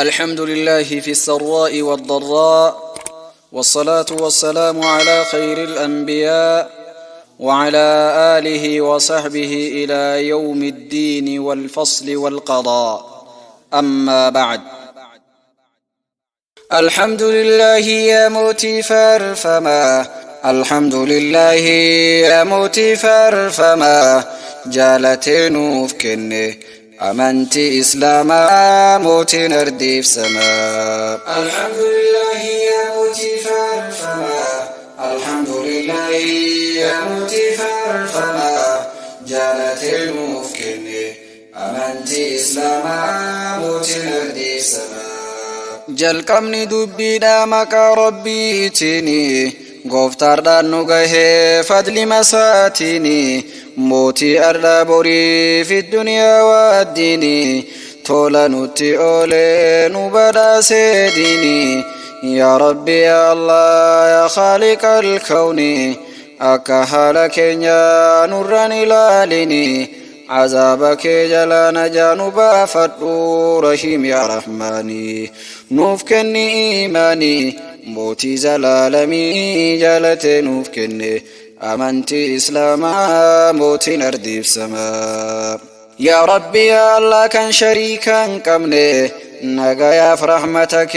الحمد لله في السراء والضراء، والصلاة والسلام على خير الأنبياء وعلى آله وصحبه إلى يوم الدين والفصل والقضاء. أما بعد، الحمد لله يا موتي فارفما، الحمد لله يا موتي فارفما، جالتين فكنه أمنتي إسلاما موتي نرديف سما. الحمد لله يا موتي فارفما، الحمد لله يا موتي فارفما، جالتين فكنه أمنتي إسلاما موتي نرديف سما. جلقمني دبي دامك ربي تيني غفتار دانو غيه فضل مساتيني، موتي أرلا بوري في الدنيا والدين، تولا نوتي أولي نبدا سيديني. يا ربي يا الله يا خالق الكون، أكهالك يا نوران لاليني، عذابك جلا نجانب فتو رحيم يا رحماني، نوفكني إيماني موتي زلالمي جالت نوفكني أمنتي إسلاما موتي نرديف سما. يا ربي يا الله كان شريكا كمني، نغايا فرحمتك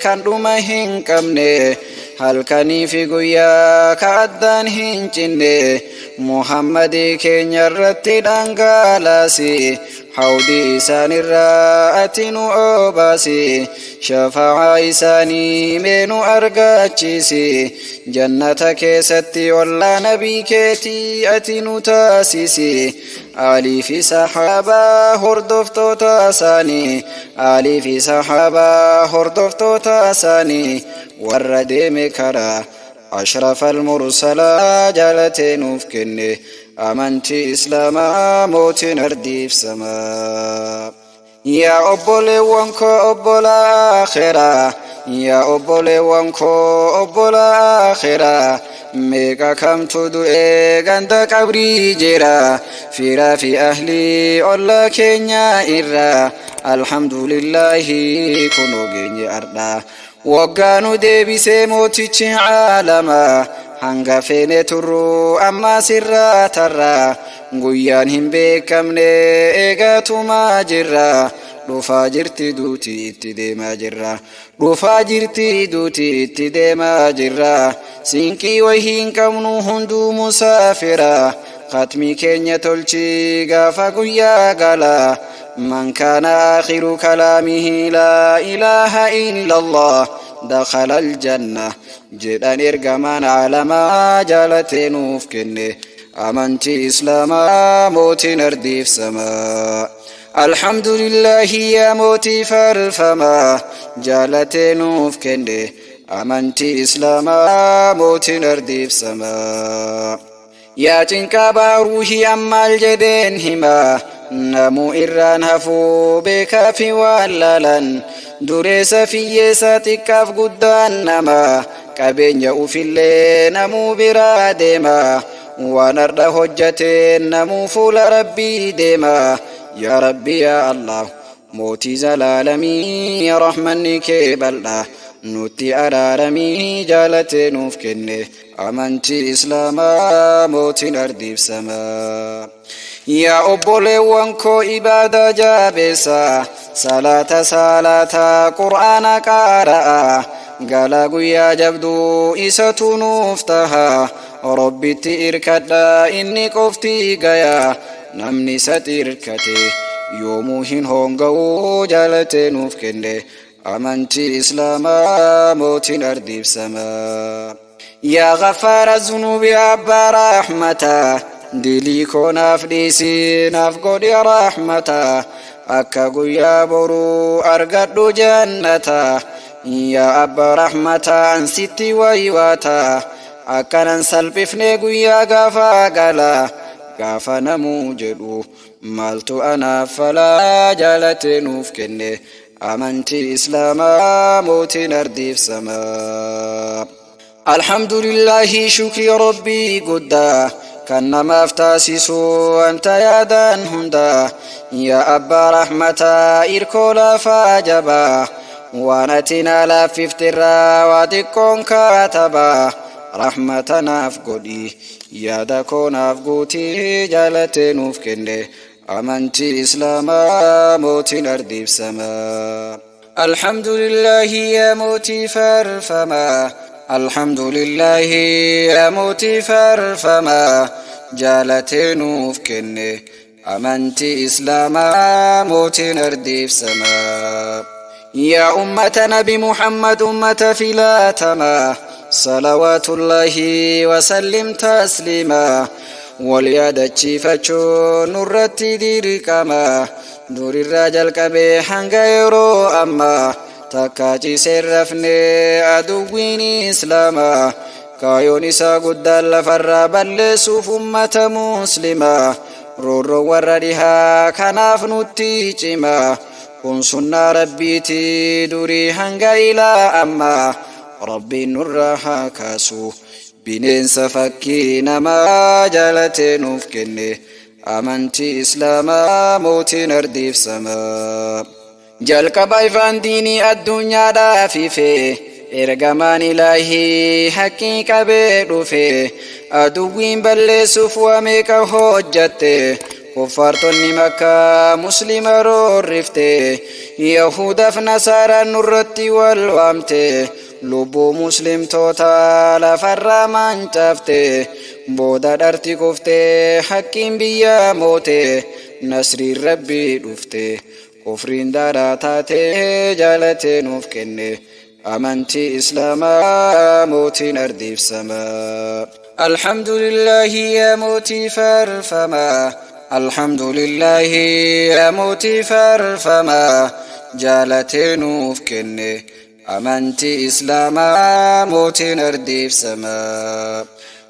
كان دومهن كمني، هل كاني في قويا كعدان هنجني، محمد كين يرتي دانغالاسي، حودي إسان الرأتين أوباسي، شفاعة إساني منو أرقاتشيسي، جنتك ستي والله نبي كيتي أتنو تاسيسي، آلي في سحابة هردفتو تاساني، آلي في سحابة هردفتو تاساني، ورد مكرا أشرف المرسلا جالتين فكني أمنتي إسلاما موتي نرديف سما. يا أبولي وانكو أبولا آخرة، يا أبولي وانكو أبولا آخرة، ميكا كم تدوئي غندك عبري جيرا، فيرا في أهلي أولا كينيا إرا، الحمد لله كنو جيني أردا، وقانو ديبسي موتيش عالما، hanga feene turru amma sirra tarra, guyyaan hin beekamne eegatuma jirra, dhufaa jirti duuti itti deemaa jirra, dhufaa jirti duuti itti deemaa jirra, sinqii wahiin qabnu hunduu musaafira, khatmii keenya tolchi gaafa guyyaa gala, man kaana aakhiru kalaamihi laa ilaaha illa Allah دخل الجنة جدان إرقمان عالما جالتين فكني أمنتي إسلاما موتي نرديف سما. الحمد لله يا موتي فارفما، جالتين فكني أمنتي إسلاما موتي نرديف سما. يا تنكابا روحي أما الجدين هما، نمو إران هفو بكافي واللالن، dureessa fiyyeessa xiqqaaf guddaan nama, qabeenya ufillee namuu biraa deema, waan har'a hojjateen namuu fuula rabbii deema. yaa rabbi yaa allah mootii zalaalamii, rahmanni kee bal'aa nutti araaramii, jaalatee nuuf kenne amantii islaamaa mootiin ardiif samaa. yaa obboleewwan koo ibaada jaabeessa, salaata salaata qur'aana qaara'a, gala guyyaa jabduu isatu nuuf taha, rabbitti irkadha inni qofti gaya, namni isatti irkate yoomuu hin honga'u, jaalatee nuuf kenne amantii islaamaa mootiin ardiif samaa. yaa ghafaara zunuubi abbaa rahmataa, dilii koo naaf dhiisi naaf godhi rahmata, akka guyyaa boruu argadhu jannata. yaa abbaa rahmata ansitti waywaata, akkanan salphifne guyyaa gaafa gala, gaafa namuu jedhu maaltu anaaf fala, jaalatee nuuf kenne amantii islaamaa mootiin ardiif samaa. الحمد لله شكري ربي قدا، kan namaaf taasisu anta yaadan hunda yaa abbaa rahmataa irkoo lafaa jabaa waan ati naa laaffiftirraa waa xiqqoon kaatabaa rahmatanaaf godhi yaada koonaaf guutii jaalatee nuuf kenne amantii islaamaa mootiin ardiif samaa. Alhamdulillahi yaa mootii faarfamaa Alhamdulillahi yaa mootii faarfamaa jaalatee nuuf kenne amantii islaamaa mootiin ardiif samaa. يا أمة نبي محمد أمة فلاتما صلوات الله وسلم تسليما واليد تشيفتشو نرتي ديركما دور الرجل كبي حنغيرو أما تكاجي سرفني أدويني إسلاما كايوني ساقود اللفر بلسوف أمة مسلمة رورو وردها كناف نتيجما kun sunnaa rabbiiti durii hanga ilaa amma rabbiin nurraa haa kaasu bineensa fakkii namaa jaalatee nuuf kenne amantii islaamaa mootiin ardiif samaa. Jalqaba ifaan diinii addunyaadhaaf ife ergamaan ilaahii haqqii qabee dhufe aduwwiin balleessuuf waa meeqa hojjatte kuffaartonni makkaa muslima roorrifte yahudaaf nasaaraan nurratti wal waamte lubbuu muslimtoota lafarraa mancaafte booda dharti kufte haqqiin biyyaa moote nasriin rabbii dhufte kufriin daaraa taate jaalatee nuuf kenne amantii islaamaa mootiin ardiif samaa. Alhamdulillahi yaa mootii faarfamaa Alhamdulillahi yaa mootii faarfamaa jaalatee nuuf kenne amantii islaamaa mootiin ardiif samaa.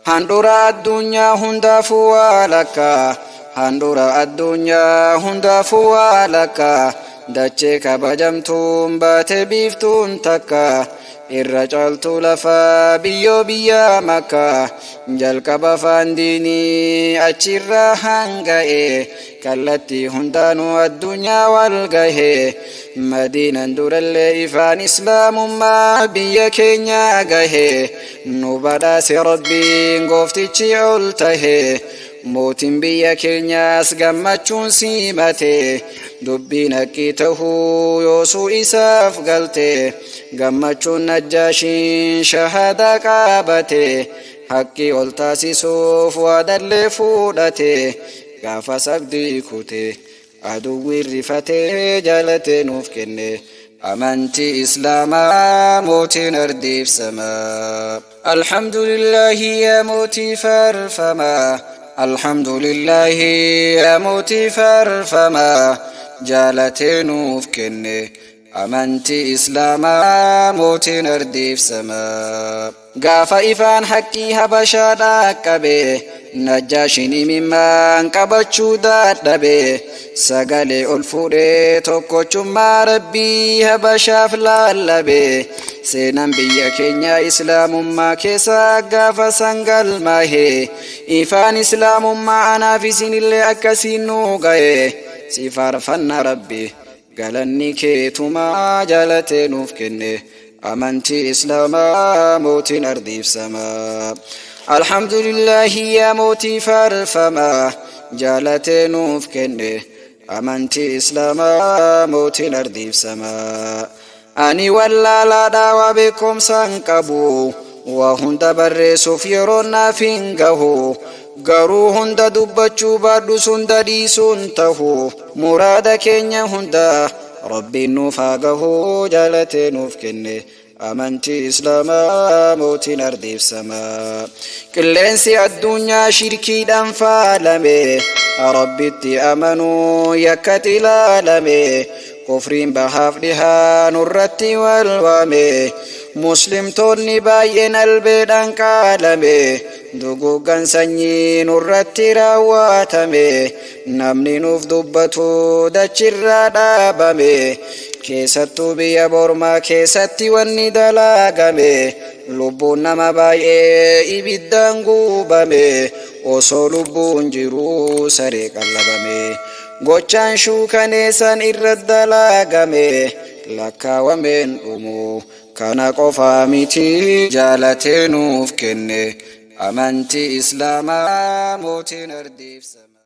Handhuura addunyaa hundaafuu waa lakkaa handhuura addunyaa hundaafuu waa lakkaa dachee kabajamtuun baate biiftuun takka irra caaltuu lafaa biyyoo biyyaa makkaa jalqaba afaan diinii achirraa hanga'e kallattii hundaanuu addunyaa wal gahe madiinaan durallee ifaan islaamummaa biyya keenya gahe nu badhaase rabbiin gooftichi ol tahe mootiin biyya keenyaas gammachuun simate dubbiin haqqii tahuu yoosuu isaaf galte gammachuun najjaashiin shahadaa qabate haqqii ol taasisuuf waadallee fuudhate gaafa sabdii kute aduwwiin rifatee jaalatee nuuf kenne amantii islaamaa mootiin ardiif samaa. Alhamdulillahi yaa mootii faarfamaa Alhamdulillahi yaa mootii faarfamaa jaalatee nuuf kenne amantii islaamaa mootiin ardiif samaa. Gaafa ifaan haqqii habashaadhaa qabe najjaashiin imimmaan qabachuu dadhabe sagalee ol fuudhee tokkochummaa rabbii habashaaf lallabe seenaan biyya keenya islaamummaa keessa gaafa sangalmahe ifaan islaamummaa anaaf isinillee akkasiin nu gahe si faarfanna rabbi galanni keetumaa jaalatee nuuf kenne amantii islaamaa mootiin ardiif samaa. Alhamdulillahi yaa mootii faarfamaa jaalatee nuuf kenne amantii islaamaa mootiin ardiif samaa. Ani wallaalaadhaa waa beekumsaan qabu waa hunda barreessuuf yeroo naaf hin gahu garuu hunda dubbachuu baadhus hunda dhiisuun tahu muraada keenya hunda rabbiin nuuf haa gahu jaalatee nuuf kenne amantii islaamaa mootiin ardiif samaa. Qilleensi addunyaa shirkiidhaan faalame rabbitti amanuu yakkatti ilaalame kufriin bahaaf dhihaa nurratti wal waame muslimtoonni baay'een albeedhaan qaalame duguuggan sanyii nurratti raawwatame namni nuuf dubbatu dachirraa dhaabame keessattuu biyya bormaa keessatti wanni dalagame lubbuun nama baay'ee ibiddaan gubame osoo lubbuun jiruu saree qallabame gochaan shuukaneessan irra dalagame lakkaawameen dhumu kana qofaa miti jaalatee nuuf kenne amantii islaamaa mootiin ardiif sama.